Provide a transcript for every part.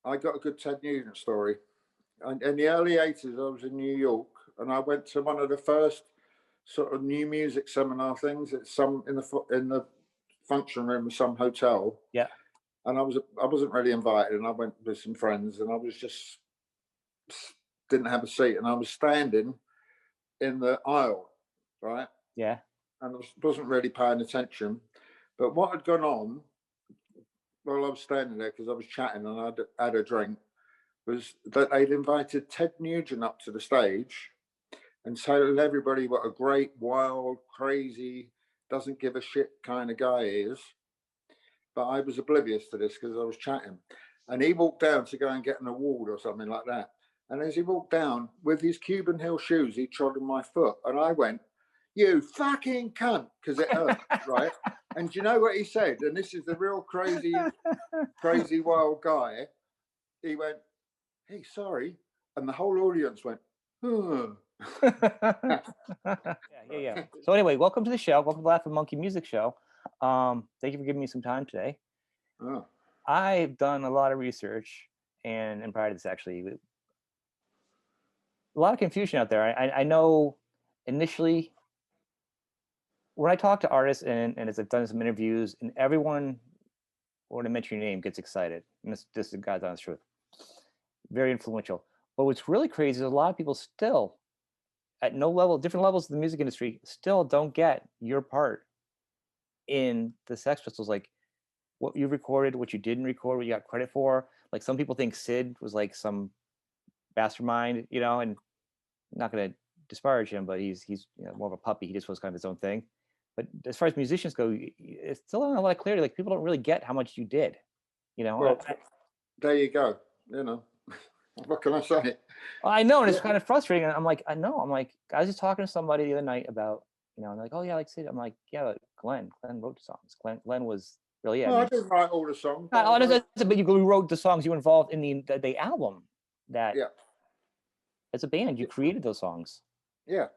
I got a good Ted Nugent story. And in the early 80s, I was in New York, and I went to one of the first sort of new music seminar things at some in the function room of some hotel. Yeah. And I wasn't really invited, and I went with some friends, and I was just didn't have a seat, and I was standing in the aisle, right? Yeah. And I wasn't really paying attention. But what had gone on while I was standing there, because I was chatting and I'd had a drink, was that they'd invited Ted Nugent up to the stage and told everybody what a great, wild, crazy, doesn't give a shit kind of guy he is. But I was oblivious to this because I was chatting. And he walked down to go and get an award or something like that. And as he walked down with his Cuban heel shoes, he trod on my foot. And I went, "You fucking cunt," because it hurt, right? And do you know what he said? And this is the real crazy, crazy wild guy. He went, "Hey, sorry." And the whole audience went, "Hmm." Yeah. So anyway, welcome to the show. Welcome to Laughing Monkey Music Show. Thank you for giving me some time today. Oh. I've done a lot of research, and prior to this, actually, a lot of confusion out there. I know initially when I talk to artists and as I've done some interviews, and everyone, when I mention your name, gets excited. And this is God's honest truth. Very influential. But what's really crazy is a lot of people still, at different levels of the music industry, still don't get your part in the Sex Pistols. Like what you recorded, what you didn't record, what you got credit for. Like some people think Sid was like some mastermind, and I'm not going to disparage him, but he's more of a puppy. He just was kind of his own thing. But as far as musicians go, it's still not a lot of clarity. Like people don't really get how much you did. Well, there you go. What can I say? I know, and it's kind of frustrating. And I'm like, I was just talking to somebody the other night about, and they're like, "Oh yeah, I like Sid." I'm like, "Yeah, but Glenn wrote the songs. Glenn was really, I didn't write all the songs. But you wrote the songs. You were involved in the album. That as a band, you created those songs. Yeah.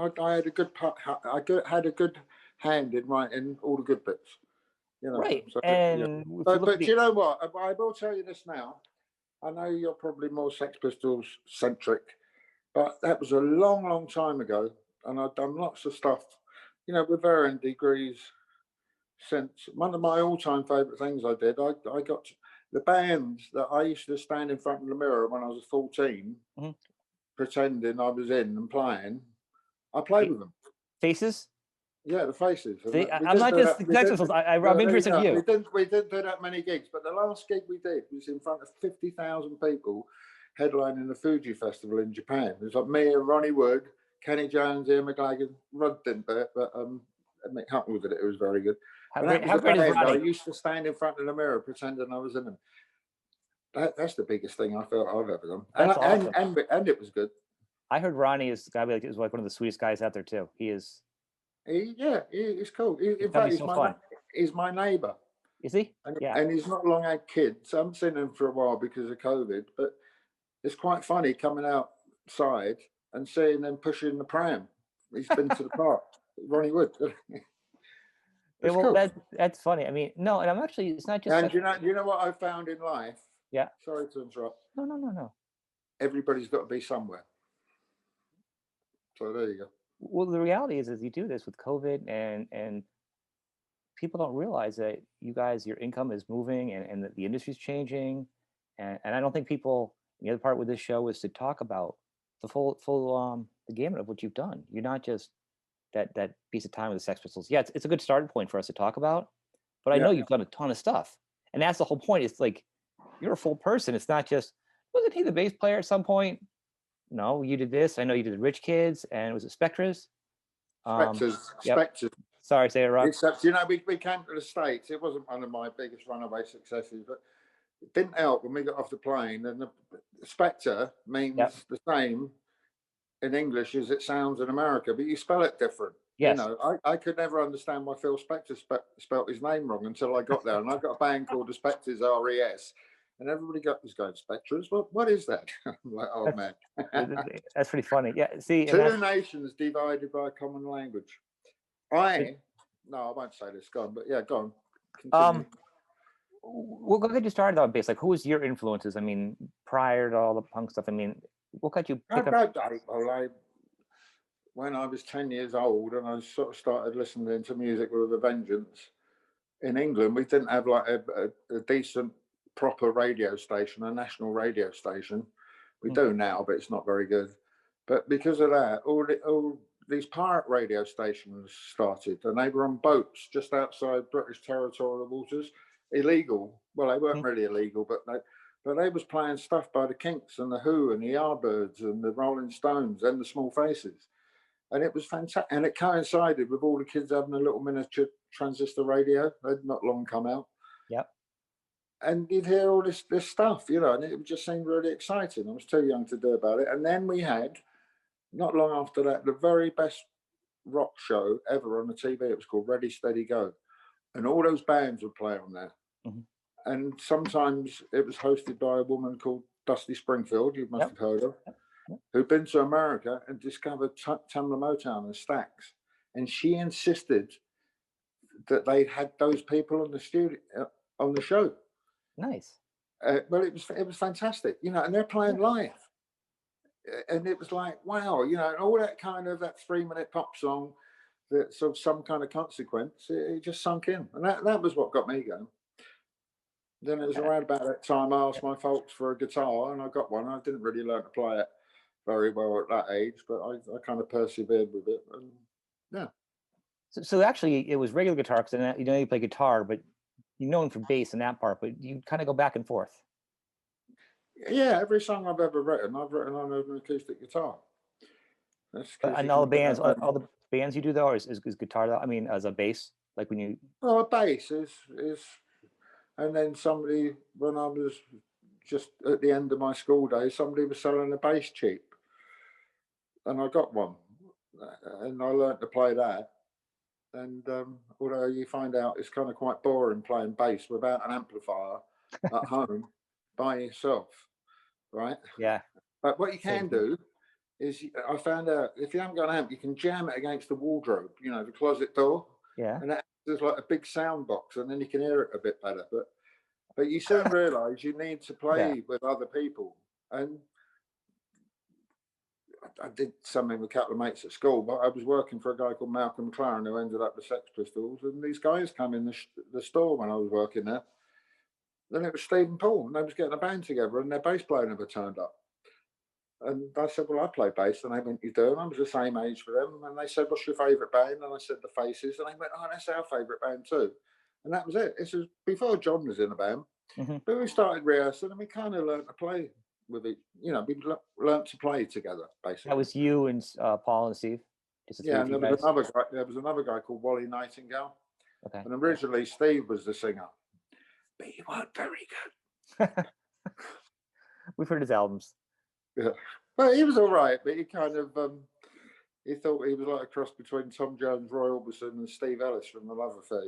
I had a good part. I had a good hand in writing all the good bits. Right. So, and but you know what? I will tell you this now. I know you're probably more Sex Pistols centric, but that was a long, long time ago, and I've done lots of stuff, with varying degrees since. One of my all-time favourite things I did, I got the bands that I used to stand in front of the mirror when I was 14, pretending I was in and playing. I played with them. Faces? Yeah, the Faces. See, I'm not just Sex Pistols. I'm interested in you. We didn't do that many gigs, but the last gig we did was in front of 50,000 people, headlining the Fuji Festival in Japan. It was like me and Ronnie Wood, Kenny Jones, Ian McLagan. Rod didn't do it, but Mick Hucknall did it. It was very good. How great is Ronnie? I used to stand in front of the mirror pretending I was in them. That's the biggest thing I felt I've ever done. That's awesome. And it was good. I heard Ronnie is like one of the sweetest guys out there too. He is. He's cool. In fact, he's my neighbour. Is he? And he's not long had kids. I haven't seen him for a while because of COVID, but it's quite funny coming outside and seeing them pushing the pram. He's been to the park. Ronnie Wood. Well, cool. That's funny. I mean, no, and I'm actually, it's not just. And you know what I found in life? Yeah. Sorry to interrupt. No. Everybody's got to be somewhere. So there you go. Well, the reality is you do this with COVID, and people don't realize that you guys, your income is moving, and that the industry's changing, and I don't think people. The other part with this show is to talk about the full the gamut of what you've done. You're not just that piece of time with the Sex Pistols. Yeah, it's a good starting point for us to talk about, but I know you've done a ton of stuff, and that's the whole point. It's like you're a full person. It's not just wasn't he the bass player at some point? No, you did this. I know you did the Rich Kids, and was it Spectres? Spectres. Yep. Spectres. Sorry, say it wrong. Except, we came to the States. It wasn't one of my biggest runaway successes, but it didn't help when we got off the plane. And the Spectre means the same in English as it sounds in America, but you spell it different. Yes. I could never understand why Phil Spector spelt his name wrong until I got there. And I've got a band called the Spectres, RES. And everybody was going, Spectres? What is that? I'm like, oh, man. That's pretty funny. Yeah, see. Two nations divided by a common language. No, I won't say this. Go on, but yeah, go on. Continue. what got you started on bass? Like, who was your influences? I mean, prior to all the punk stuff, I mean, what got you pick up? When I was 10 years old and I sort of started listening to music with a vengeance, in England, we didn't have like a decent, proper radio station, a national radio station. We do now, but it's not very good. But because of that, all these pirate radio stations started, and they were on boats just outside British territorial waters, illegal. Well, they weren't really illegal, but they was playing stuff by the Kinks and the Who and the Yardbirds and the Rolling Stones and the Small Faces. And it was fantastic. And it coincided with all the kids having a little miniature transistor radio. They'd not long come out. Yep. And you'd hear all this stuff, you know, and it just seemed really exciting. I was too young to do about it. And then we had, not long after that, the very best rock show ever on the TV. It was called Ready, Steady, Go. And all those bands would play on there. And sometimes it was hosted by a woman called Dusty Springfield, you must have heard of, who'd been to America and discovered Tamla Motown and Stax. And she insisted that they'd had those people on the studio, on the show. Nice. Well, it was fantastic, you know, and they're playing live. And it was like, wow, you know, and all that kind of, that 3-minute pop song that's of some kind of consequence, it just sunk in. And that was what got me going. Then it was around about that time I asked my folks for a guitar, and I got one. I didn't really learn to play it very well at that age, but I kind of persevered with it. And yeah. So actually, it was regular guitar, because you know you play guitar, but you're known for bass in that part, but you kind of go back and forth. Yeah, every song I've ever written, I've written on an acoustic guitar. And all the bands you do though, is guitar though? I mean, as a bass, like when you. Well, a bass is, and then somebody, when I was just at the end of my school days, somebody was selling a bass cheap, and I got one, and I learned to play that. And although you find out it's kind of quite boring playing bass without an amplifier at home by yourself, right? Yeah. But what you can do is, I found out, if you haven't got an amp, you can jam it against the wardrobe, you know, the closet door. Yeah. And there's like a big sound box, and then you can hear it a bit better. But you soon realise you need to play with other people. And I did something with a couple of mates at school, but I was working for a guy called Malcolm McLaren, who ended up with Sex Pistols, and these guys come in the store when I was working there. Then it was Steve and Paul, and they was getting a band together, and their bass player never turned up. And I said, well, I play bass. And they went, you do? And I was the same age for them. And they said, what's your favourite band? And I said, the Faces. And they went, oh, that's our favourite band too. And that was it. This was before John was in the band. But we started rehearsing, and we kind of learned to play with it. You know, we learned to play together, basically. That was you and Paul and Steve? Yeah, and there was another guy called Wally Nightingale. Okay. And originally Steve was the singer. But he weren't very good. We've heard his albums. Yeah, well, he was all right, but he kind of he thought he was like a cross between Tom Jones, Roy Orbison, and Steve Ellis from The Love Affair.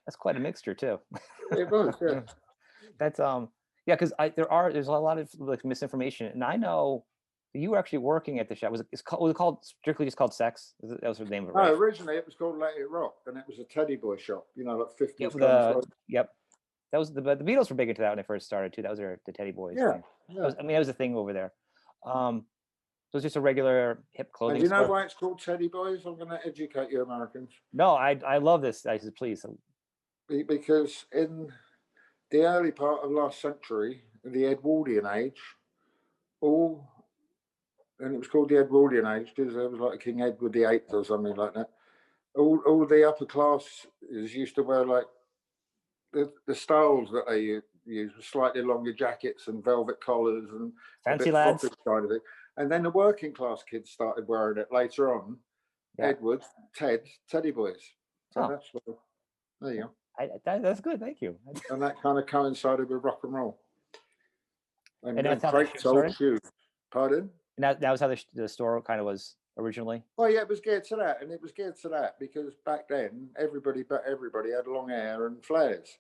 That's quite a mixture too. It was, yeah. That's yeah, because there's a lot of like misinformation, and I know you were actually working at the shop. Was it called strictly just called Sex? That was the name of it, right? No, originally it was called Let It Rock, and it was a teddy boy shop. You know, like 50s. Yep. That was the Beatles were big into that when they first started too. That was the Teddy Boys. Yeah, thing. Yeah. That was a thing over there. So it's just a regular hip clothing. And do you know why it's called Teddy Boys? I'm going to educate you Americans. No, I love this. I said, please. Because in the early part of last century, the Edwardian age, and it was called the Edwardian age because there was like King Edward VIII or something like that. All the upper classes used to wear like the styles that they use were slightly longer jackets and velvet collars and fancy lads kind of thing. And then the working class kids started wearing it later on. Yeah. Edward, Teddy Boys. So that's what, there you go. That's good, thank you. And that kind of coincided with rock and roll. And that's how the started? Shoes. Pardon? And that was how the store kind of was originally? Well, yeah, it was geared to that. And it was geared to that because back then, everybody had long hair and flares.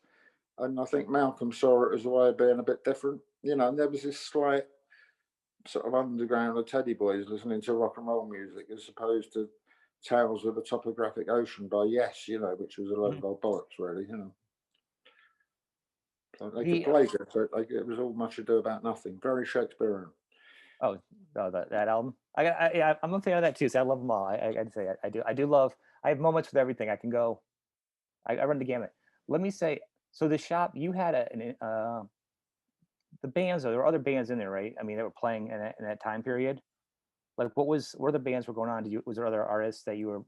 And I think Malcolm saw it as a way of being a bit different. You know, and there was this slight sort of underground of Teddy Boys listening to rock and roll music as opposed to Tales of the Topographic Ocean by Yes, you know, which was a load of old bollocks, really, you know. So they could play good, but it was all much ado about nothing. Very Shakespearean. Oh, that album. I'm a fan of that too. So I love them all. I'd say I do. I do love. I have moments with everything. I can go. I run the gamut. Let me say. So the shop you had the bands. There were other bands in there, right? I mean, they were playing in that time period. Like, what the bands were going on? Was there other artists that you were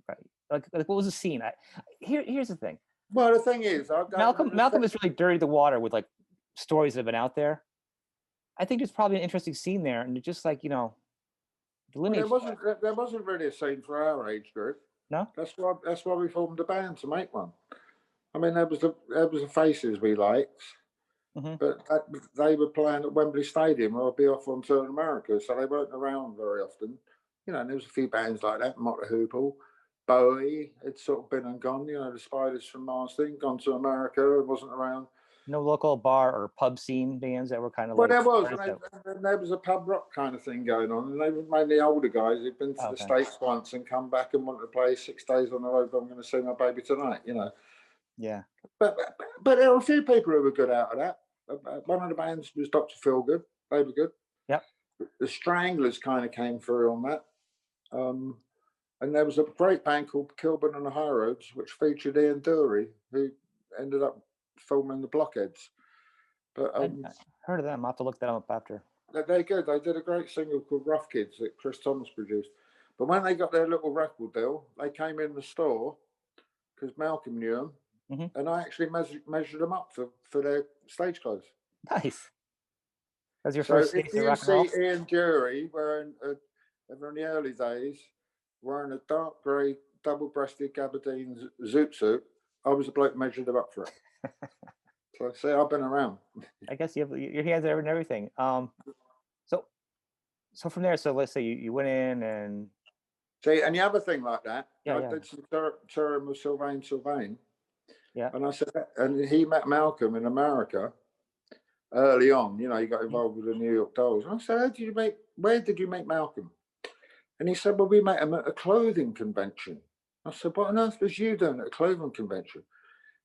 like what was the scene? Here's the thing. Well, the thing is, Malcolm has really dirtied the water with like stories that have been out there. I think there's probably an interesting scene there, and just like the lineage. Well, there wasn't really a scene for our age group. No, that's why we formed a band, to make one. I mean, there was the Faces we liked, but they were playing at Wembley Stadium, or I'd be off on tour in America, so they weren't around very often. And there was a few bands like that, Motley Hoople, Bowie had sort of been and gone. The Spiders from Mars thing, gone to America and wasn't around. No local bar or pub scene bands that were kind of well, there was, and there was a pub rock kind of thing going on, and they were mainly older guys who'd been to the States once and come back and wanted to play 6 days on the road. I'm going to see my baby tonight, Yeah. But there were a few people who were good out of that. One of the bands was Dr. Feelgood. They were good. Yep. The Stranglers kind of came through on that. And there was a great band called Kilburn and the High Roads, which featured Ian Dury, who ended up forming the Blockheads. But I heard of them. I'll have to look that up after. They're good. They did a great single called Rough Kids that Chris Thomas produced. But when they got their little record deal, they came in the store because Malcolm knew them, and I actually measured them up for their stage clothes. Nice. That's your first taste of rock and roll? If you see Ian Dury wearing, in the early days, wearing a dark grey, double-breasted gabardine zoot suit, I was the bloke who measured them up for it. So I say I've been around. I guess you have your hands are in everything. So from there, so let's say you went in and see, and the other thing like that, I did some touring with Sylvain. Yeah. And I said, and he met Malcolm in America early on. He got involved with the New York Dolls. And I said, where did you meet Malcolm? And he said, well, we met him at a clothing convention. I said, what on earth was you doing at a clothing convention?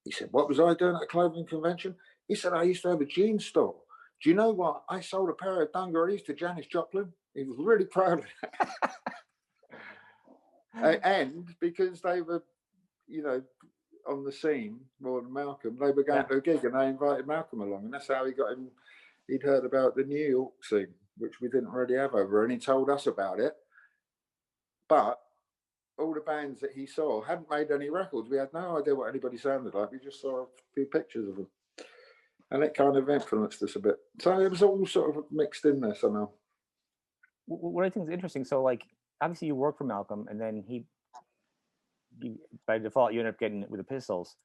He said, what was I doing at a clothing convention? He said, I used to have a jeans store. Do you know what? I sold a pair of dungarees to Janis Joplin. He was really proud of that. And because they were, on the scene more than Malcolm, they were going to a gig and they invited Malcolm along. And that's how he got him. He'd heard about the New York scene, which we didn't really have over. And he told us about it. But all the bands that he saw hadn't made any records. We had no idea what anybody sounded like. We just saw a few pictures of them. And it kind of influenced us a bit. So it was all sort of mixed in there somehow. What I think is interesting, so like obviously you worked for Malcolm, and then by default you ended up getting with the Pistols.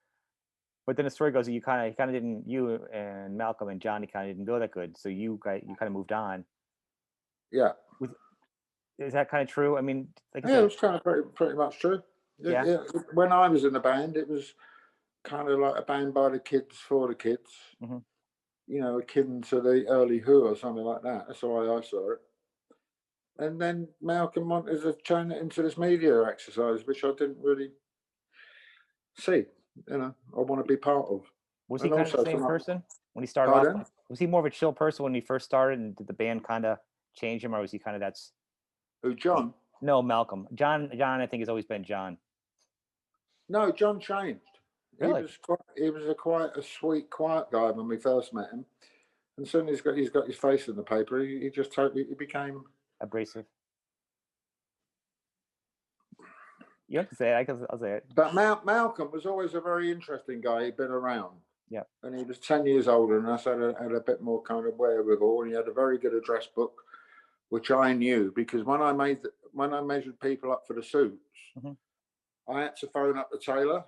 But then the story goes that you and Malcolm and Johnny kind of didn't go that good. So you kind of moved on. Yeah. Is that kind of true? I mean, it was kind of pretty much true. Yeah. When I was in the band, it was kind of like a band by the kids for the kids. Akin to the early Who or something like that. That's the way I saw it. And then Malcolm wanted to turn it into this media exercise, which I didn't really see. I want to be part of. Was he kind of the same person when he started off? Was he more of a chill person when he first started, and did the band kind of change him, or was he kind of that's? Who, John? No, Malcolm. John, I think has always been John. No, John changed. Really? He was quite a sweet, quiet guy when we first met him, and as soon as he's got his face in the paper, he just totally became abrasive. You have to say it. I'll say it. But Malcolm was always a very interesting guy. He'd been around. Yeah. And he was 10 years older than us, had a bit more kind of wherewithal, and he had a very good address book, which I knew because when I measured people up for the suits, I had to phone up the tailor.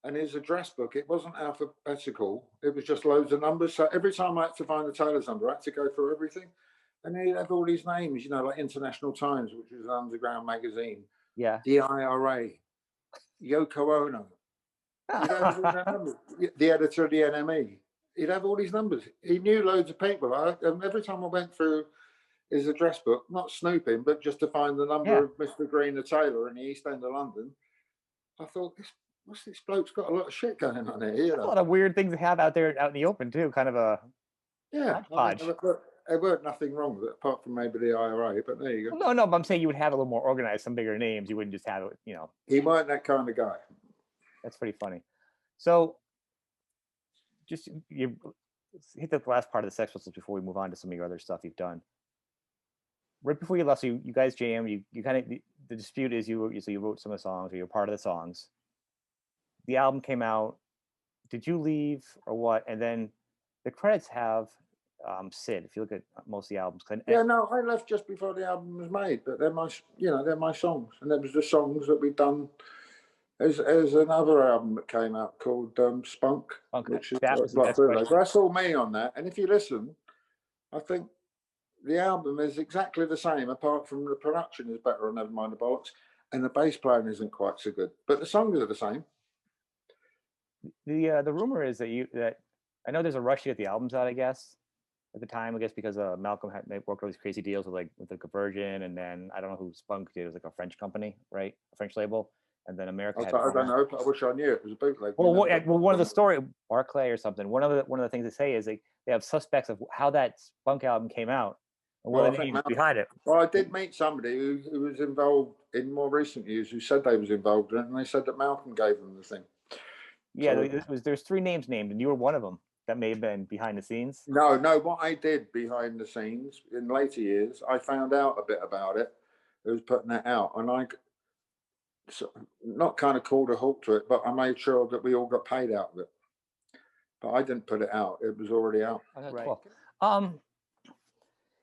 And his address book, it wasn't alphabetical. It was just loads of numbers. So every time I had to find the tailor's number, I had to go through everything. And he'd have all these names, like International Times, which was an underground magazine. Yeah. The IRA, Yoko Ono. The editor of the NME. He'd have all these numbers. He knew loads of people. And every time I went through his address book, not snooping, but just to find the number of Mr. Green, the tailor in the East End of London, I thought, what's this bloke's got a lot of shit going on here, you A know? lot of weird things to have out there, out in the open too. Kind of a Yeah, I mean, hodgepodge. there weren't nothing wrong with it apart from maybe the IRA, but there you go. Well, no, but I'm saying you would have a little more organized, some bigger names. You wouldn't just have it, He weren't that kind of guy. That's pretty funny. So, just you hit the last part of the Sex Pistols before we move on to some of your other stuff you've done. Right before you left, so you guys jammed. You kind of the dispute is you wrote some of the songs, or you're part of the songs. The album came out. Did you leave or what? And then the credits have Sid. If you look at most of the albums, Yeah, no, I left just before the album was made, but they're my songs, and it was the songs that we'd done. There's another album that came out called Spunk, which is like bootleg. That's all me on that. And if you listen, I think the album is exactly the same, apart from the production is better on Nevermind the Bullocks, and the bass playing isn't quite so good. But the songs are the same. The rumor is that I know there's a rush to get the albums out. I guess at the time, because Malcolm had worked all these crazy deals with the Conversion, and then I don't know who Spunk did. It was like a French company, right? A French label. And then America. I don't know. I wish I knew it was a bootleg. Well, one of the story, Barclay or something. One of the things they say is they have suspects of how that Spunk album came out and what the names behind it. Well, I did meet somebody who was involved in more recent years who said they was involved in it, and they said that Malcolm gave them the thing. Yeah, so, there's 3 names named, and you were one of them. That may have been behind the scenes. No. What I did behind the scenes in later years, I found out a bit about it. Who was putting that out, and I. So not kind of called a halt to it, but I made sure that we all got paid out of it. But I didn't put it out; it was already out. Right. Cool.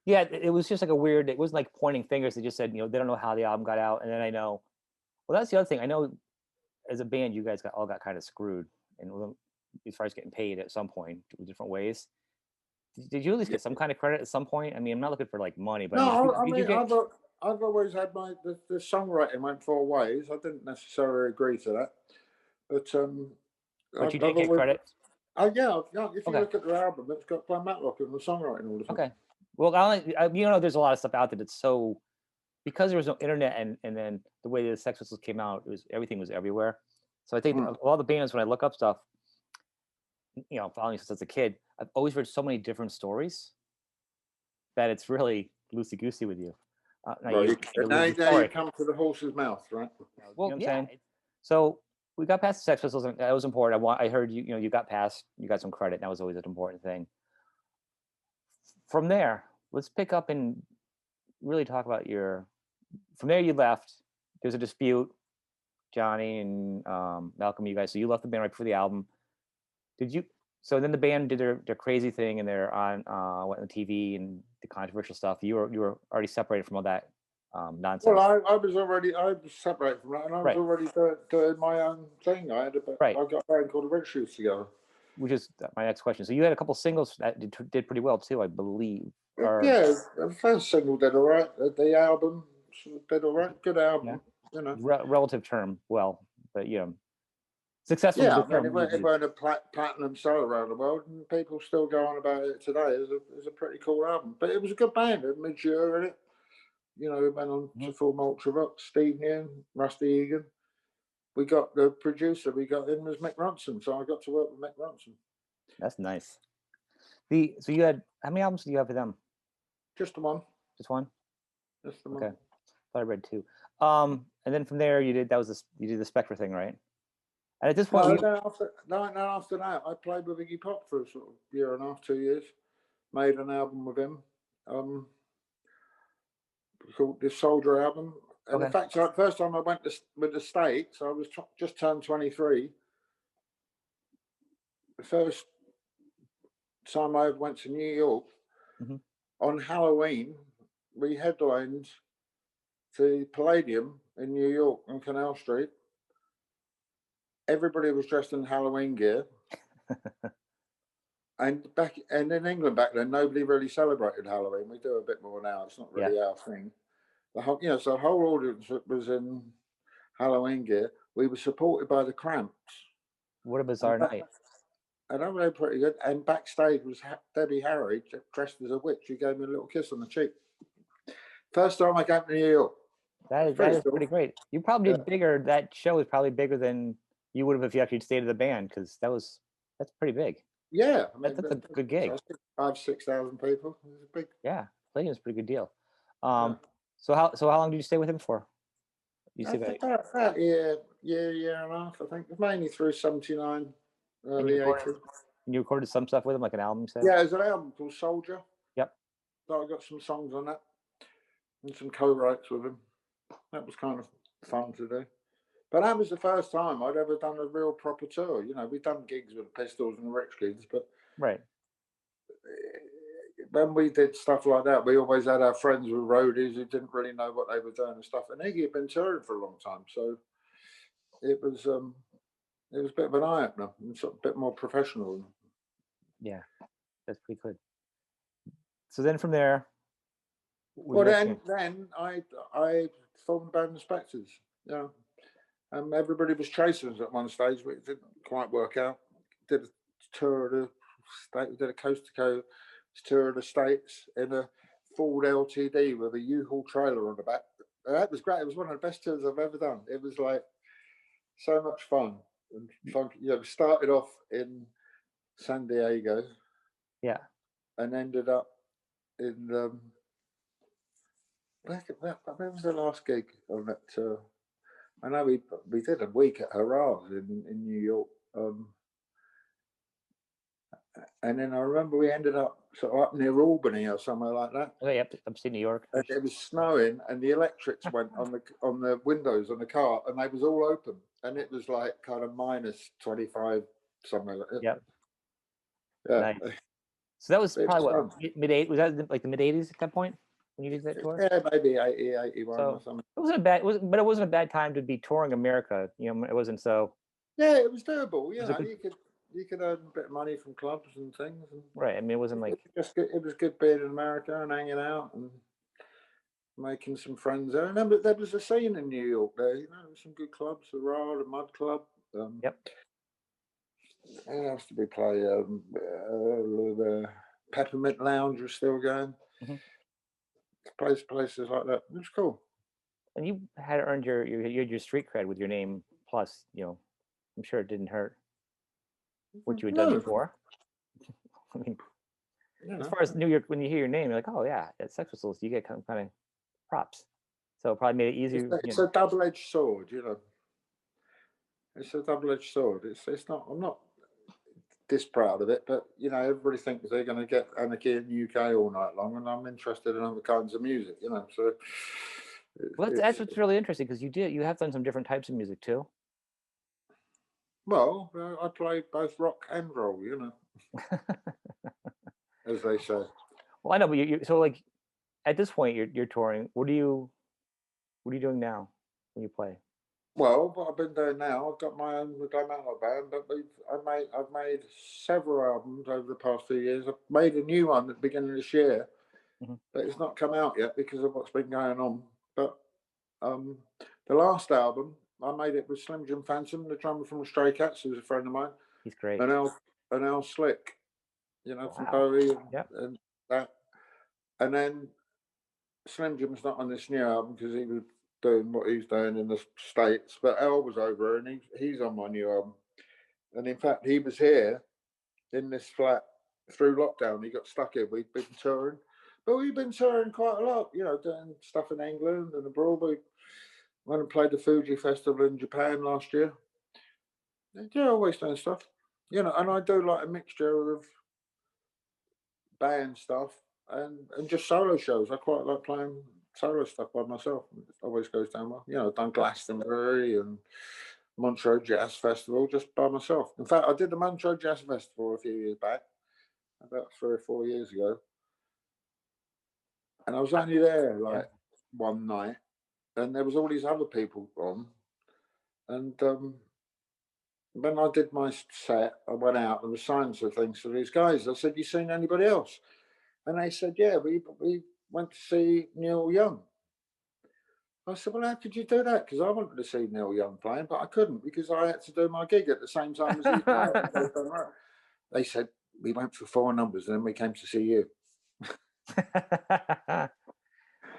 Yeah, it was just like a weird. It wasn't like pointing fingers. They just said, they don't know how the album got out, and then I know. Well, that's the other thing. I know, as a band, you guys all got kind of screwed, and as far as getting paid at some point, in different ways. Did you at least get some kind of credit at some point? I mean, I'm not looking for like money, but I've always had the songwriting went 4 ways. I didn't necessarily agree to that, but you did get credit. Oh yeah. If you look at the album, it's got Glen Matlock and the songwriting all the time. Okay. Well, there's a lot of stuff out there that's so because there was no internet and then the way the Sex Pistols came out, everything was everywhere. So I think a lot of the bands, when I look up stuff, following since as a kid, I've always read so many different stories that it's really loosey goosey with you. Now you come to the horse's mouth, right? Well, so we got past the Sex Pistols, and that was important. I heard you got some credit. And that was always an important thing. From there, let's pick up and really talk about from there you left. There's a dispute, Johnny and Malcolm, you guys. So you left the band right before the album. So then the band did their crazy thing, and they're went on TV and the controversial stuff. You were already separated from all that nonsense. Well, I was separated from that, and I was already doing my own thing. I got a band called the Red Shoes together. Which is my next question. So you had a couple singles that did pretty well too, I believe. Yeah, the first single did all right. The album did all right. Good album. Yeah. Relative term, but successful. Yeah, it went a platinum sell around the world, and people still go on about it today. It's a pretty cool album, but it was a good band. It had Mature in it. We went on to form Ultravox. Steve Neal, Rusty Egan. We got the producer we got in was Mick Ronson, so I got to work with Mick Ronson. That's nice. So you had how many albums do you have for them? Just the one. Just one. Just the one. Okay, thought I read 2. And then from there you did the Spectre thing, right? And at this point, after that, I played with Iggy Pop for a sort of year and a half, 2 years. Made an album with him, called the Soldier album. And in fact, the first time I went with the States, I was just turned 23. The first time I went to New York, on Halloween, we headlined the Palladium in New York on Canal Street. Everybody was dressed in Halloween gear. And in England back then, nobody really celebrated Halloween. We do a bit more now. It's not really our thing. So the whole audience was in Halloween gear. We were supported by the Cramps. What a bizarre night. And I was pretty good. And backstage was Debbie Harry, dressed as a witch. She gave me a little kiss on the cheek. First time I came to New York. That is pretty great. You probably did bigger. That show is probably bigger than you would have if you actually stayed in the band, because that's pretty big. Yeah, I mean, That's a good gig. 6,000 people. It was a big. Yeah, playing is a pretty good deal. Yeah. So how long did you stay with him for? You I said think about year and a half. I think mainly through '79, and you early recorded '80s. you recorded some stuff with him, like an album, you said? Yeah, there's an album called Soldier. Yep. So I got some songs on that and some co-writes with him. That was kind of fun to do. But that was the first time I'd ever done a real proper tour. You know, we'd done gigs with the Pistols and the Rich Kids, but Right. when we did stuff like that, we always had our friends with roadies who didn't really know what they were doing and stuff. And Iggy had been touring for a long time, so it was a bit of an eye opener and sort of a bit more professional. Yeah, that's pretty good. So then from there, Well, then I formed a band, the Spectres. Yeah, and everybody was chasing us at one stage, but it didn't quite work out. Did a tour of the state. We did a coast to coast tour of the states in a Ford LTD with a U-Haul trailer on the back. That was great. It was one of the best tours I've ever done. It was like so much fun and funky. You know, we started off in San Diego. Yeah. And ended up in where was the last gig on that tour? I know we did a week at Harrah's in New York. And then I remember we ended up sort of up near Albany or somewhere like that. Oh, yep, upstate New York. And it was snowing, and the electrics went on the windows on the car, and they was all open, and it was like kind of minus 25 somewhere. Yep. Yeah. Nice. So that was It's probably fun. what, mid-80s? Was that like the mid-80s at that point when you did that tour? Yeah, maybe 80, 81 So or something. it wasn't a bad, but it wasn't a bad time to be touring America. You know, it wasn't so. Yeah, it was doable. You was know, a good- you could earn a bit of money from clubs and things. And Right. I mean, it wasn't like it was good being in America and hanging out and making some friends there. And then there was a scene in New York there. You know, there was some good clubs, the Ra, the Mud Club. Yep. What else did we play? The Peppermint Lounge was still going. Mhm. Places like that. It was cool. And you had earned your street cred with your name. Plus, you know, I'm sure it didn't hurt what you had done before. I mean, as far as New York, when you hear your name, you're like, oh yeah, at Sex Pistols, you get kind of props. So it probably made it easier. It's a double-edged sword, you know. It's a double-edged sword. It's not. I'm not this proud of it, but you know, everybody thinks they're going to get Anarchy in the UK all night long, and I'm interested in other kinds of music, you know. So, well, that's what's really interesting because you have done some different types of music too. Well, I play both rock and roll, you know, as they say. Well, I know, but so like at this point you're touring. What are you doing now when you play? Well, what I've been doing now, I've got my own Glen Matlock band, but I've made several albums over the past few years. I've made a new one at the beginning of this year, but it's not come out yet because of what's been going on. But the last album, I made it with Slim Jim Phantom, the drummer from Stray Cats, who's a friend of mine. He's great. And Al Slick, you know, from Bowie and that. And then Slim Jim's not on this new album because he was doing what he's doing in the States, but Al was over and he's on my new album. And in fact, he was here in this flat through lockdown. He got stuck here. We'd been touring, but we've been touring quite a lot, you know, doing stuff in England and abroad. We went and played the Fuji Festival in Japan last year. Yeah, always doing stuff, you know, and I do like a mixture of band stuff and just solo shows. I quite like playing solo stuff by myself. It always goes down well. You know, I've done Glastonbury and Montreux Jazz Festival just by myself. In fact, I did the Montreux Jazz Festival a few years back, about 3 or 4 years ago. And I was only there like one night, and there was all these other people on. And when I did my set, I went out and was signing some things to these guys. I said, "You seen anybody else?" And they said, "Yeah, we went to see Neil Young." I said, "Well, how could you do that?" Because I wanted to see Neil Young playing, but I couldn't because I had to do my gig at the same time as he was. They said, "We went for 4 numbers and then we came to see you."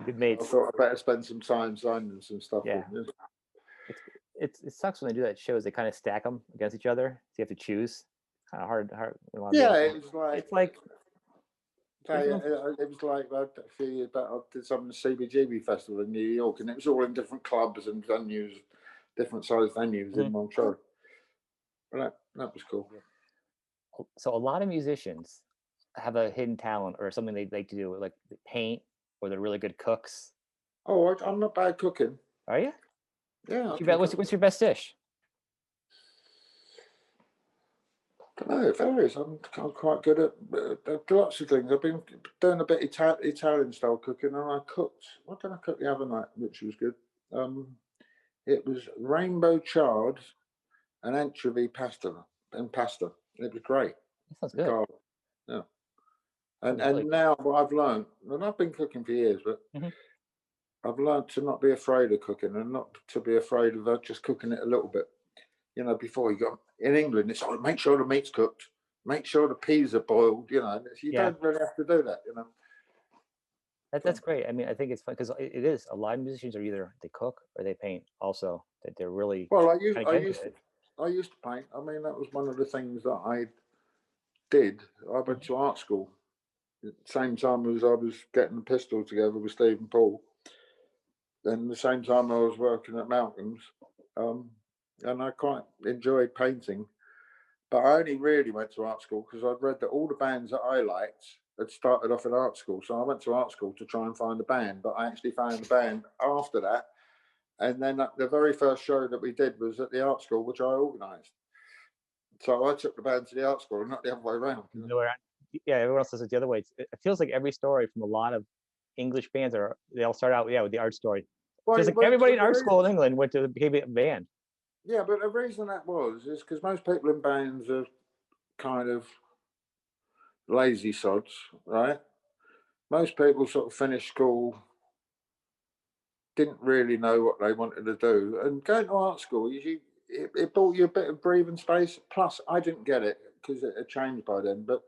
Good mates. I thought I'd better spend some time signing some stuff. Yeah. it sucks when they do that shows. They kind of stack them against each other, so you have to choose. Kind of hard. A lot of Yeah, people. it was like It's like it was like a few years back. I did some CBGB festival in New York, and it was all in different clubs and venues, different sized venues in Montreal. But that was cool. So a lot of musicians have a hidden talent or something they like to do, like they paint or they're really good cooks. Oh, I'm not bad cooking. Are you? Yeah, What's your best dish? I don't know, it varies. I'm quite good at lots of things. I've been doing a bit Italian style cooking, and I cooked. What did I cook the other night, which was good? It was rainbow chard and anchovy pasta and pasta. It was great. That sounds good. Garlic. Yeah. And Really now what I've learned, and I've been cooking for years, but I've learned to not be afraid of cooking and not to be afraid of just cooking it a little bit. You know, before you got in England, it's like make sure the meat's cooked, make sure the peas are boiled. You know, you don't really have to do that. You know, that's great. I mean, I think it's fun because it is a lot of musicians are either they cook or they paint. Also, that they're really well. I used to paint. I mean, that was one of the things that I did. I went to art school at the same time as I was getting the Pistols together with Stephen Paul. And the same time I was working at Malcolm's, and I quite enjoyed painting. But I only really went to art school because I'd read that all the bands that I liked had started off in art school. So I went to art school to try and find a band, but I actually found the band after that. And then the very first show that we did was at the art school, which I organised. So I took the band to the art school and not the other way around. You know? Yeah, everyone else does it the other way. It feels like every story from a lot of English bands they all start out with the art story. Well, just like everybody in art school in England went to became a band. Yeah, but the reason that is because most people in bands are kind of lazy sods, right? Most people sort of finish school, didn't really know what they wanted to do, and going to art school, it brought you a bit of breathing space. Plus, I didn't get it because it had changed by then. But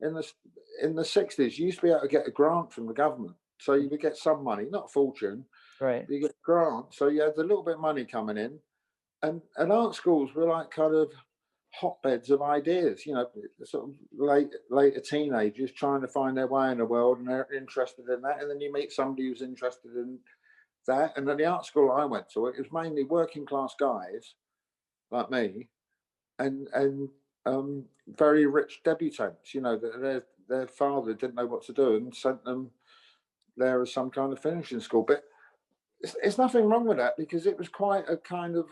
in the 60s, you used to be able to get a grant from the government, so you would get some money, not a fortune, right? You get a grant, so you had a little bit of money coming in, and art schools were like kind of hotbeds of ideas, you know, sort of later teenagers trying to find their way in the world, and they're interested in that, and then you meet somebody who's interested in that. And at the art school I went to, it was mainly working class guys like me, and very rich debutantes, you know, their father didn't know what to do and sent them there as some kind of finishing school. But it's nothing wrong with that, because it was quite a kind of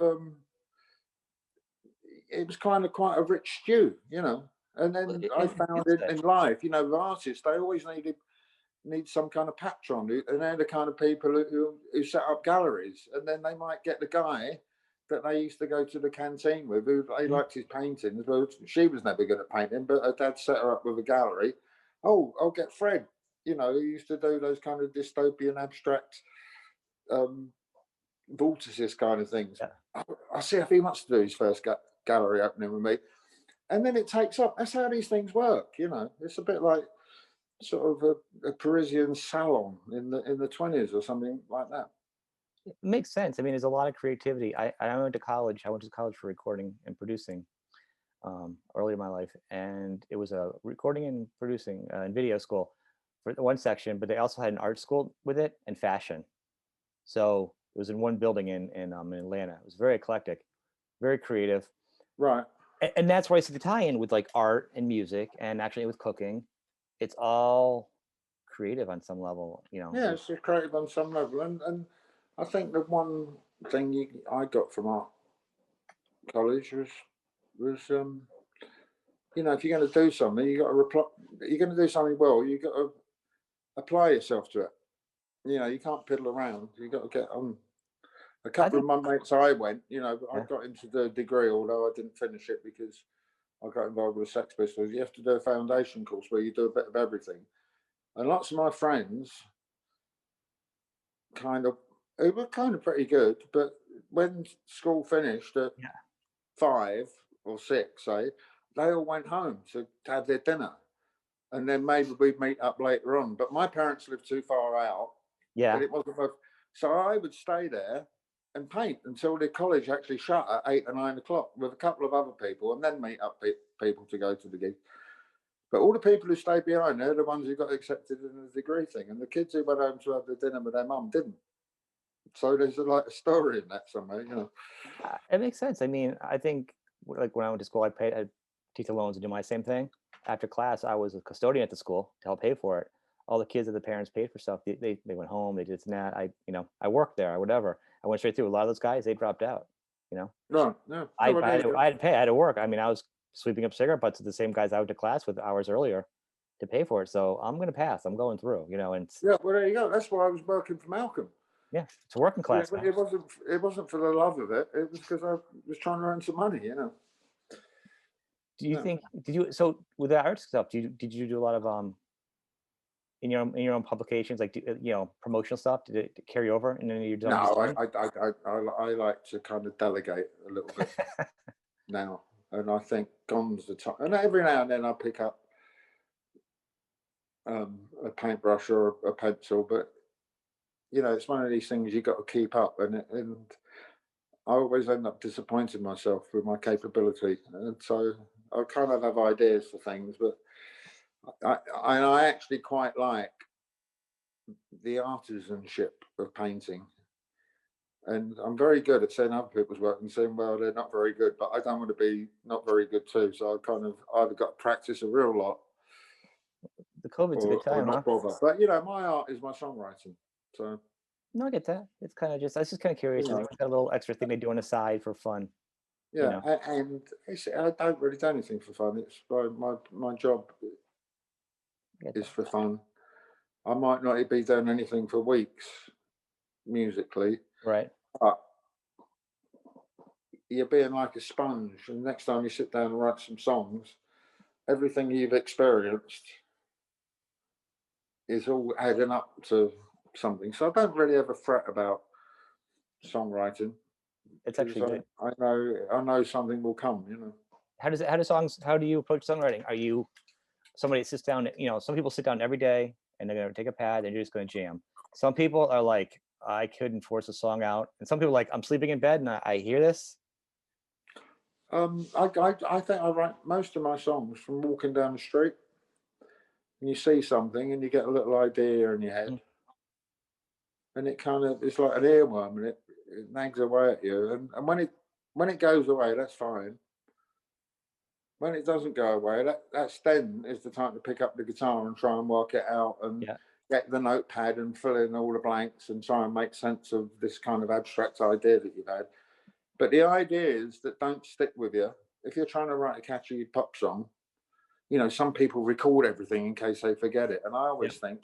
it was kind of quite a rich stew, you know. And then I found in life, you know, with artists, they always need some kind of patron, and they're the kind of people who set up galleries, and then they might get the guy that they used to go to the canteen with, who they liked his paintings. Well, she was never good at painting, but her dad set her up with a gallery. Oh, I'll get Fred, you know, who used to do those kind of dystopian abstract vortices kind of things. Yeah. I see if he wants to do his first gallery opening with me, and then it takes up. That's how these things work, you know. It's a bit like sort of a Parisian salon in the 20s or something like that. It makes sense. I mean, there's a lot of creativity. I went to college. I went to college for recording and producing early in my life, and it was a recording and producing and video school for the one section, but they also had an art school with it and fashion. So it was in one building in Atlanta. It was very eclectic, very creative. Right. And that's where I see the tie-in with like art and music, and actually with cooking. It's all creative on some level, you know. Yeah, it's creative on some level, and I think the one thing I got from art college was you know, if you're going to do something, you got to reply. You're going to do something well, you got to apply yourself to it. You know, you can't piddle around. You got to get on. A couple of my mates I went, you know, I got into the degree, although I didn't finish it because I got involved with the Sex Pistols. You have to do a foundation course where you do a bit of everything. And lots of my friends who were kind of pretty good, but when school finished at 5 or 6, say, they all went home to have their dinner. And then maybe we'd meet up later on. But my parents lived too far out. Yeah. And it wasn't worth. So I would stay there and paint until the college actually shut at 8 or 9 o'clock with a couple of other people, and then meet up people to go to the gig. But all the people who stayed behind, they're the ones who got accepted in the degree thing, and the kids who went home to have the dinner with their mum didn't. So there's like a story in that somewhere, you know. It makes sense. I mean, I think like when I went to school, I'd teach loans and do my same thing. After class, I was a custodian at the school to help pay for it. All the kids that the parents paid for stuff, they went home, they did this and that. I worked there or whatever. I went straight through. A lot of those guys, they dropped out. You know, No, no. I had to pay. I had to work. I mean, I was sweeping up cigarette butts with the same guys I went to class with hours earlier to pay for it. So I'm gonna pass. I'm going through. You know, and yeah. Well, there you go. That's why I was working for Malcolm. Yeah, it's a working class. Yeah, it wasn't for the love of it. It was because I was trying to earn some money. You know. Do you think? Did you? So with the art stuff, did you do a lot of in your own publications, like promotional stuff? Did it carry over and then you're done? No, I like to kind of delegate a little bit now, and I think gone's the time. And every now and then I pick up a paintbrush or a pencil, but it's one of these things you got to keep up, and I always end up disappointing myself with my capability, and so I kind of have ideas for things, but I actually quite like the artisanship of painting, and I'm very good at seeing other people's work and saying, well, they're not very good, but I don't want to be not very good too, so I kind of either got to practice a real lot. The COVID's a good time, huh? But my art is my songwriting, so. No, I get that. It's kind of I was just kind of curious. It's got a little extra thing they do on the side for fun. Yeah, and I don't really do anything for fun. It's my job is for fun. I might not be doing anything for weeks musically, right? But you're being like a sponge, and next time you sit down and write some songs, everything you've experienced is all adding up to something. So I don't really ever fret about songwriting. It's actually good. I know something will come. How do you approach songwriting? Are you somebody that sits down? Some people sit down every day and they're gonna take a pad and they're just gonna jam. Some people are like, I couldn't force a song out, and some people are like, I'm sleeping in bed and I hear this. I think I write most of my songs from walking down the street, and you see something and you get a little idea in your head, and it's like an earworm, and it nags away at you, and when it goes away, that's fine. When it doesn't go away, that's then is the time to pick up the guitar and try and work it out, and get the notepad and fill in all the blanks and try and make sense of this kind of abstract idea that you've had. But the ideas that don't stick with you, if you're trying to write a catchy pop song, some people record everything in case they forget it. And I always think,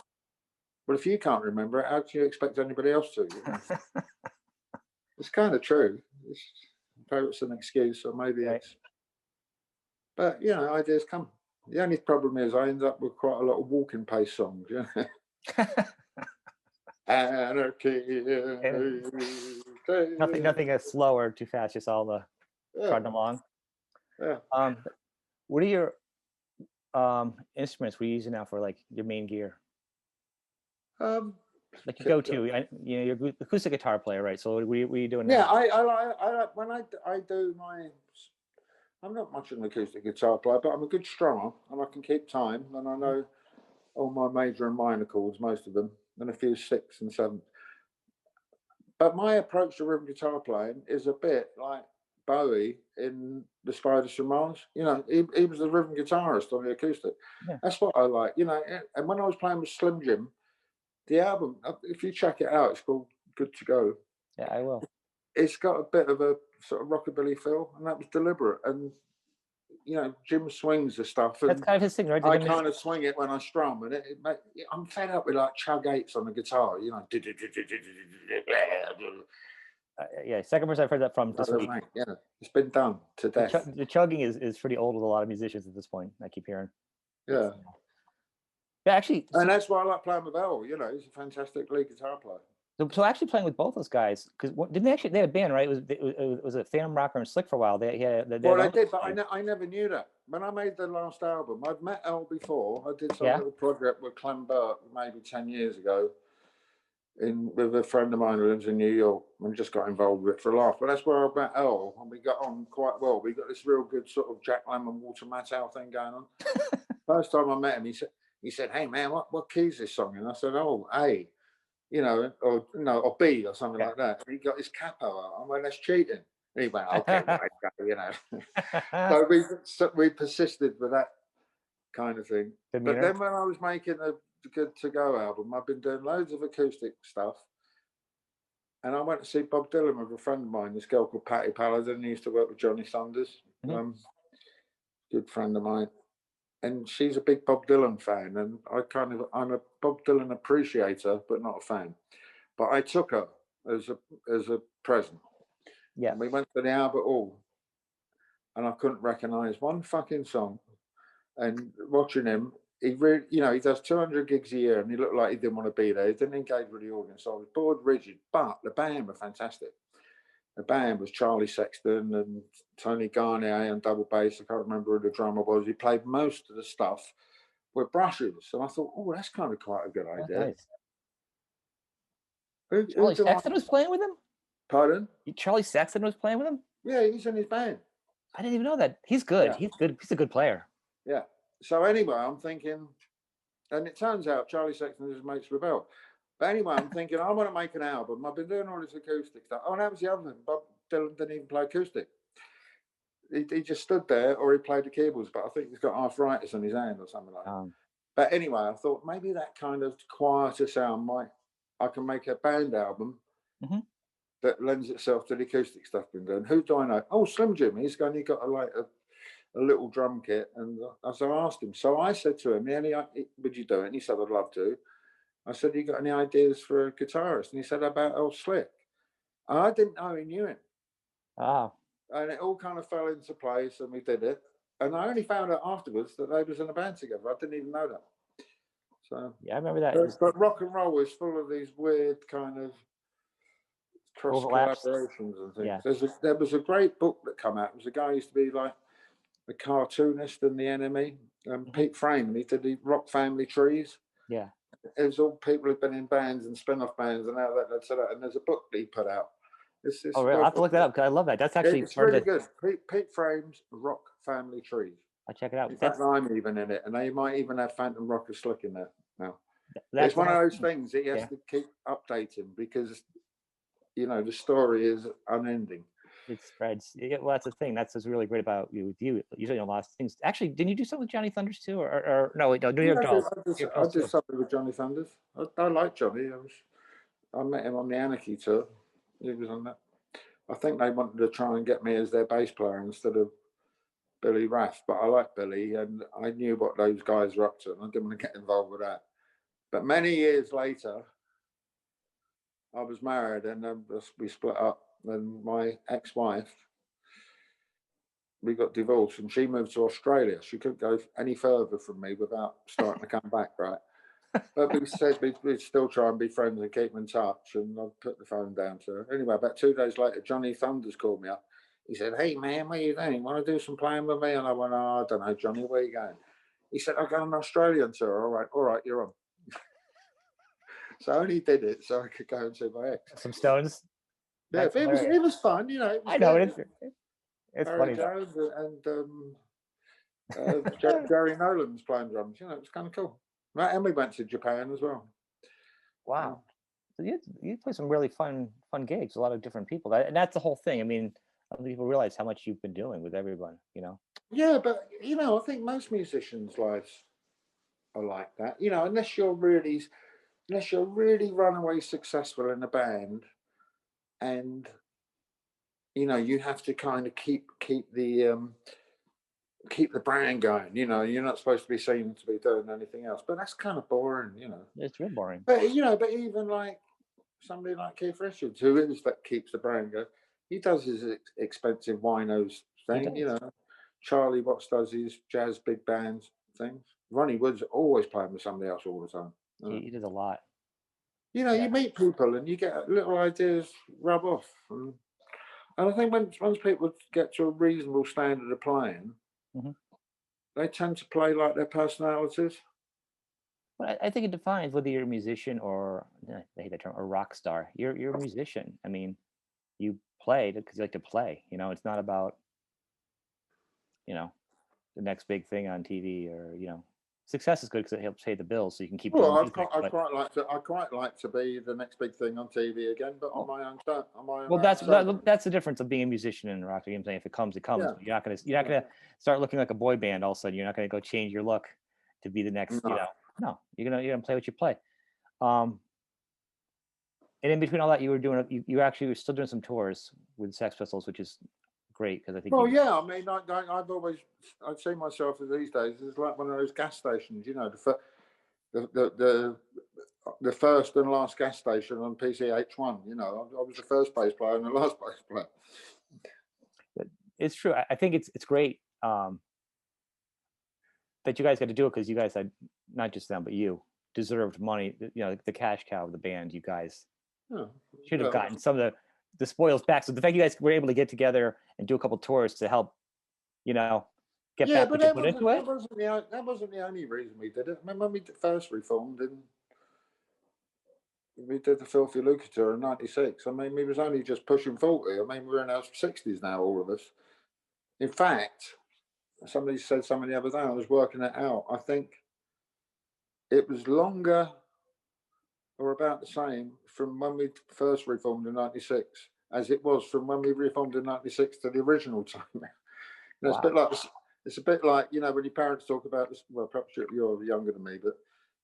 well, if you can't remember it, how do you expect anybody else to? It's kind of true. It's an excuse, or maybe it's. But, ideas come. The only problem is I end up with quite a lot of walking pace songs. Anarchy. Nothing is slow or too fast, just all the trotting along. Yeah. What are your instruments we're using now for like your main gear? Like you go to, you're an acoustic guitar player, right? So what are you doing now? Yeah, I when I do my. I'm not much of an acoustic guitar player, but I'm a good strummer, and I can keep time, and I know all my major and minor chords, most of them, and a few 6 and 7s. But my approach to rhythm guitar playing is a bit like Bowie in the Spiders from Mars. He was the rhythm guitarist on the acoustic. Yeah. That's what I like. And when I was playing with Slim Jim, the album, if you check it out, it's called Good to Go. Yeah, I will. It's got a bit of a sort of rockabilly feel, and that was deliberate. And Jim swings the stuff, and that's kind of his thing, right? I kind of swing it when I strum, and I'm fed up with like chug eights on the guitar. Second person I've heard that from this week. Yeah, it's been done to death. The chugging is pretty old with a lot of musicians at this point. I keep hearing. Yeah. Yeah, actually. And that's why I like playing with Al. He's a fantastic lead guitar player. So actually playing with both those guys, because didn't they actually, they had a band, right? It was a Phantom Rocker and Slick for a while. They did, but I never knew that. When I made the last album, I'd met Al before. I did some little project with Clem Burke maybe 10 years ago. with a friend of mine who lives in New York, and just got involved with it for a laugh. But that's where I met Earl, and we got on quite well. We got this real good sort of Jack Lemmon, Walter Matthau thing going on. First time I met him, he said, "Hey man, what key's this song?" And I said, "Oh, A, you know, or no, or B, or something like that." And he got his capo out. I went, "That's cheating." And he went, "Okay, right, you know." So we persisted with that kind of thing. But then when I was making a Good to Go album, I've been doing loads of acoustic stuff. And I went to see Bob Dylan with a friend of mine, this girl called Patty Paladin, who used to work with Johnny Thunders, good friend of mine. And she's a big Bob Dylan fan. And I'm a Bob Dylan appreciator, but not a fan. But I took her as a present. Yeah. And we went to the Albert Hall, and I couldn't recognize one fucking song. And watching him, he really, you know, he does 200 gigs a year, and he looked like he didn't want to be there. He didn't engage with the audience. So I was bored, rigid. But the band were fantastic. The band was Charlie Sexton and Tony Garnier on double bass. I can't remember who the drummer was. He played most of the stuff with brushes. And I thought, oh, that's kind of quite a good idea. Nice. Charlie Sexton was playing with him? Pardon? Charlie Sexton was playing with him? Yeah, he's in his band. I didn't even know that. He's good. Yeah. He's good. He's a good player. Yeah. So anyway, I'm thinking, and it turns out Charlie Sexton is mates with Bell. But anyway, I'm thinking, I want to make an album. I've been doing all this acoustic stuff. Oh, and that was the other thing. Bob Dylan didn't even play acoustic. He just stood there, or he played the keyboards, but I think he's got arthritis on his hand or something like that. But anyway, I thought maybe that kind of quieter sound I can make a band album that lends itself to the acoustic stuff I've been doing. Who do I know? Oh, Slim Jim. He's only got a little drum kit, and as I asked him, so I said to him, would you do it? And he said, I'd love to. I said, you got any ideas for a guitarist? And he said, about old Slick. And I didn't know he knew him. And it all kind of fell into place, and we did it. And I only found out afterwards that they was in a band together. I didn't even know that. So yeah, I remember that. But rock and roll is full of these weird kind of cross collaborations and things. Yeah. There was a great book that came out. It was a guy who used to be like the cartoonist and the enemy, Pete Frame. He did the Rock Family Trees. Yeah. It was all people who've been in bands and spin-off bands and how that led to that. And there's a book that he put out. Oh, really? I have to look that up because I love that. That's actually it's really good. Pete Frame's Rock Family Trees. I'll check it out. In fact, I'm even in it, and they might even have Phantom Rocker Slick in there now. It's one of those things that he has to keep updating because, you know, the story is unending. It spreads. Well, that's the thing. That's what's really great about you with you. Usually on lots of things. Actually, didn't you do something with Johnny Thunders too, or no? New York Dolls. I did something with Johnny Thunders. I like Johnny. I met him on the Anarchy tour. He was on that. I think they wanted to try and get me as their bass player instead of Billy Rath, but I like Billy, and I knew what those guys were up to, and I didn't want to get involved with that. But many years later, I was married, and we split up. And my ex-wife, we got divorced, and she moved to Australia. She couldn't go any further from me without starting to come back, right? But we said we'd still try and be friends and keep in touch, and I put the phone down to her. Anyway, about 2 days later, Johnny Thunders called me up. He said, hey, man, what are you doing? Want to do some playing with me? And I went, oh, I don't know, Johnny, where are you going? He said, I'm going on an Australian tour. All right, you're on. So I only did it so I could go and see my ex. Some Stones? Yeah, it was fun, you know. I know, it's funny. Jones and Jerry Nolan's playing drums. You know, it was kind of cool. And we went to Japan as well. Wow. So you play some really fun gigs, a lot of different people. And that's the whole thing. I mean, I don't think people realize how much you've been doing with everyone, you know? Yeah, but, you know, I think most musicians' lives are like that. You know, unless you're really runaway successful in a band, and, you know, you have to kind of keep the brand going. You know, you're not supposed to be seen to be doing anything else, but that's kind of boring, you know. It's real boring. But, you know, but even like somebody like Keith Richards, who is that keeps the brand going, he does his expensive winos thing, you know. Charlie Watts does his jazz big bands things. Ronnie Wood's always playing with somebody else all the time. He does a lot. You know, you meet people and you get little ideas rub off. And I think once people get to a reasonable standard of playing, they tend to play like their personalities. Well, I think it defines whether you're a musician or I hate that term, a rock star. You're a musician. I mean, you play because you like to play. You know, it's not about, you know, the next big thing on TV, or, you know, success is good because it helps pay the bills, so you can keep doing Well, music. I'd quite like to be the next big thing on TV again, but on my own terms. Well, that's the difference of being a musician and a rock. I'm saying if it comes, it comes. Yeah. But you're not gonna start looking like a boy band all of a sudden. You're not gonna go change your look to be the next. You No. know, no, you're gonna play what you play. And in between all that, you were still doing some tours with Sex Pistols, which is great because I think. Well, yeah, I mean, I'd see myself these days as like one of those gas stations, you know, the first and last gas station on PCH1. You know, I was the first bass player and the last bass player. It's true. I think it's great that you guys got to do it, because you guys had, not just them but you, deserved money. You know, the cash cow of the band. You guys should have gotten some of the spoils back. So the fact you guys were able to get together and do a couple tours to help, you know, get back what you put into it. That wasn't the only reason we did it. I mean, when we first reformed and we did the Filthy Lucre tour in '96. I mean, we was only just pushing 40. I mean, we're in our 60s now, all of us. In fact, somebody said something the other day, I was working it out. I think it was longer or about the same from when we first reformed in '96 as it was from when we reformed in '96 to the original time. It's a bit like this. It's a bit like, you know, when your parents talk about this. Well, perhaps you're younger than me, but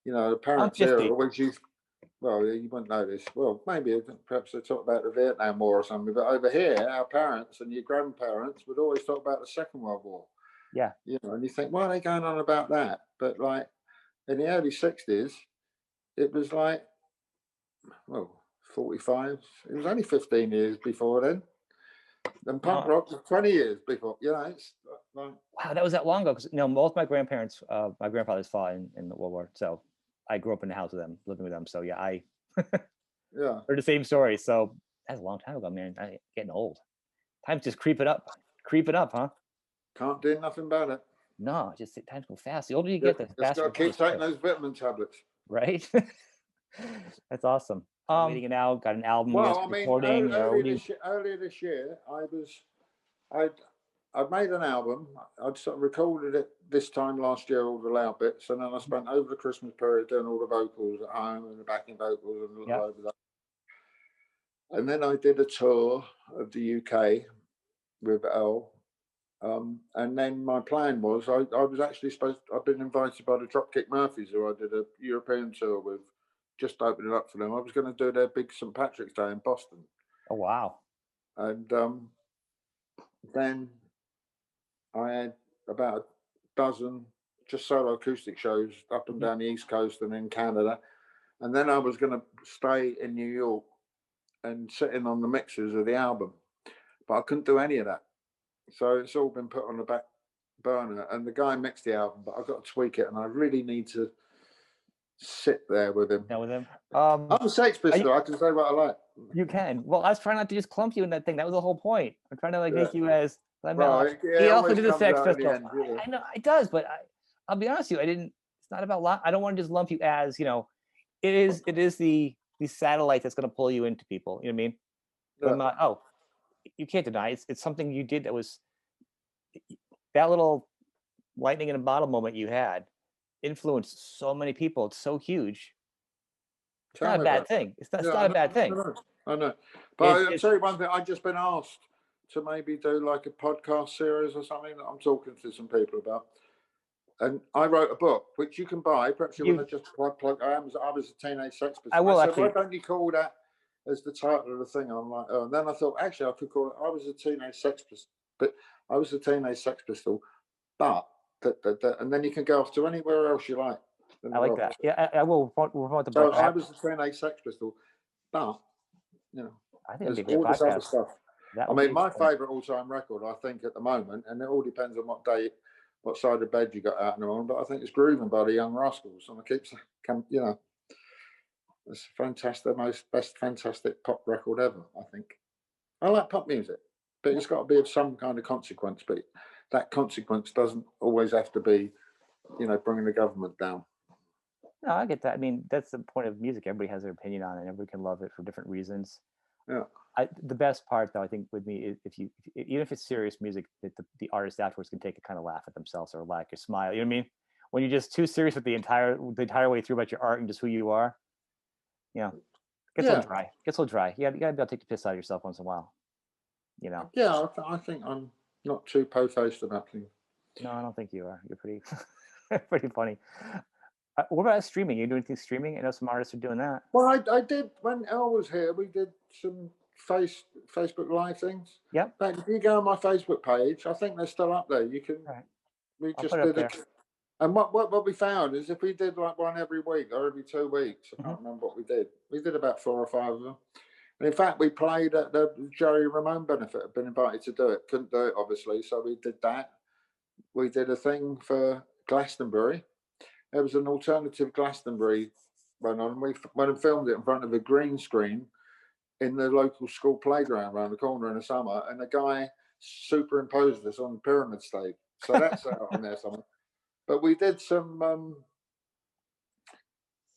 you know, the parents here always use. Well, you wouldn't know this. Well, maybe perhaps they talk about the Vietnam War or something. But over here, our parents and your grandparents would always talk about the Second World War. Yeah. You know, and you think, why are they going on about that? But like in the early '60s, it was like, well, 45. It was only 15 years before then. And punk rock was 20 years before. You know, it's like, wow, that was that long ago. Because, you know, both my grandparents, my grandfathers fought in the World War, so I grew up in the house with them, living with them. So yeah, I heard the same story. So that's a long time ago, man. I'm getting old. Time's just creeping up, huh? Can't do nothing about it. No, just time's go fast. The older you get, the faster. Just got to keep taking those vitamin tablets. Right. That's awesome. Waiting it out. Got an album. Well, I mean, recording. earlier this year, I'd made an album. I'd sort of recorded it this time last year, all the loud bits, and then I spent over the Christmas period doing all the vocals at home and the backing vocals and all over that. And then I did a tour of the UK with Elle. And then my plan was I was actually I've been invited by the Dropkick Murphys, who I did a European tour with, just opening up for them. I was going to do their big St. Patrick's Day in Boston. Oh, wow. And then I had about a dozen just solo acoustic shows up and down the East Coast and in Canada. And then I was going to stay in New York and sit in on the mixes of the album. But I couldn't do any of that. So it's all been put on the back burner. And the guy mixed the album, but I've got to tweak it. And I really need to sit there with him. Yeah, with him. I'm a Sex Pistol. I can say what I like. You can. Well, I was trying not to just clump you in that thing. That was the whole point. I'm trying to make you as Glen Matlock. He also did the Sex Pistols. I know it does, but I'll be honest with you. It's not about. I don't want to just lump you as, you know. It is the satellite that's going to pull you into people. You know what I mean? Yeah. You can't deny it. It's something you did that was that little lightning in a bottle moment you had influenced so many people. It's so huge. It's not a bad thing. It's not a bad thing. I know. But I'll tell you one thing. I've just been asked to maybe do like a podcast series or something that I'm talking to some people about. And I wrote a book, which you can buy. Perhaps you want to just plug. I was a teenage Sex Pistol. I will actually. Why don't you call that as the title of the thing? I'm like, oh. And then I thought, actually, I could call it. I was a teenage Sex Pistol, but I was a teenage Sex Pistol, but and then you can go off to anywhere else you like. I like that. Yeah, I will promote the book. So I was a teenage Sex Pistol, but you know, I think there's all this other stuff. I mean, my favourite all-time record, I think, at the moment, and it all depends on what side of bed you got out and on, but I think it's Grooving by the Young Rascals, and I keep saying, you know, it's fantastic, best fantastic pop record ever, I think. I like pop music, but it's got to be of some kind of consequence, but that consequence doesn't always have to be, you know, bringing the government down. No, I get that. I mean, that's the point of music. Everybody has their opinion on it. And everybody can love it for different reasons. Yeah. The best part, though, I think with me, is if you, even if it's serious music, that the artist afterwards can take a kind of laugh at themselves or like a smile. You know what I mean? When you're just too serious with the entire way through about your art and just who you are, you know, gets a Yeah. little dry. Gets a little dry. You gotta be able to take the piss out of yourself once in a while. You know? Yeah, I think I'm not too po-faced about things. No, I don't think you are. You're pretty, pretty funny. What about streaming? You do anything streaming? I know some artists are doing that. Well, I did when Elle was here. We did some Facebook Live things. Yep. But if you go on my Facebook page, I think they're still up there. You can. All right. We I'll just put it up did there. it. And what we found is if we did like one every week or every 2 weeks, I can't remember what we did. We did about 4 or 5 of them. And in fact, we played at the Jerry Ramone benefit. I've been invited to do it. Couldn't do it, obviously. So we did that. We did a thing for Glastonbury. There was an alternative Glastonbury went on. We went and filmed it in front of a green screen in the local school playground around the corner in the summer. And the guy superimposed us on the pyramid stage. So that's out on there somewhere. But we did some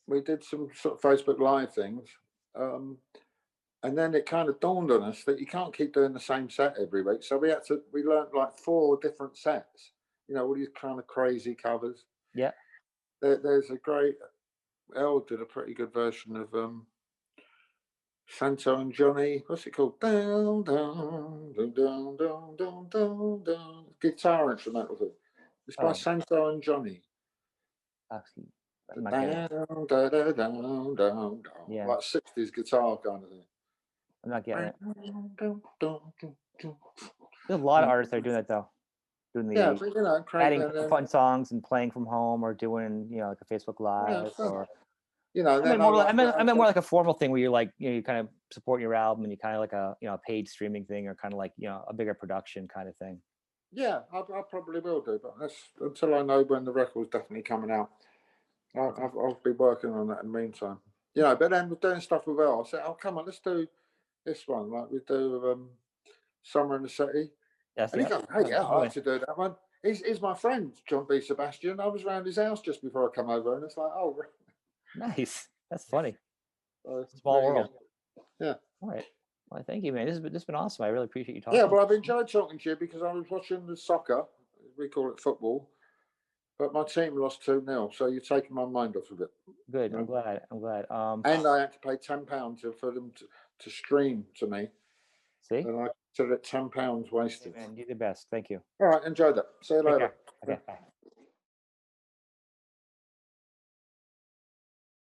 sort of Facebook Live things. And then it kind of dawned on us that you can't keep doing the same set every week. So we learned like 4 different sets, you know, all these kind of crazy covers. Yeah. There's a great, Elle did a pretty good version of Santo and Johnny. What's it called? Down, down, down, down, down, down, down, down. Guitar instrumental thing. It's by Santo and Johnny. Actually, Down, da, da, down, down, down. Yeah. Like 60s guitar kind of thing. I'm not getting it. There's There's a lot of artists that are doing that though. Doing the but you know, adding fun songs and playing from home or doing, you know, like a Facebook Live or you know, I meant more like a formal thing where you're like, you know, you kind of support your album and you kind of like a, you know, a paid streaming thing or kind of like, you know, a bigger production kind of thing. Yeah, I probably will do, but that's until I know when the record's definitely coming out. I'll be working on that in the meantime. You know, but then we're doing stuff with Elle. I said, oh, come on, let's do this one. Like we do Summer in the City. Yes, And he goes, hey, yeah, I'd like to do that one. He's my friend, John B. Sebastian. I was around his house just before I come over, and it's like, oh, nice. That's funny. Small world. Yeah. All right. Well, thank you, man. This has been awesome. I really appreciate you talking. Yeah, well, I've enjoyed talking to you because I was watching the soccer. We call it football. But my team lost 2-0, so you're taking my mind off of it. Good. I'm glad. And I had to pay £10 for them to stream to me. See? And I consider it £10 wasted. Hey, man, you're the best. Thank you. All right, enjoy that. See you later. Okay, bye.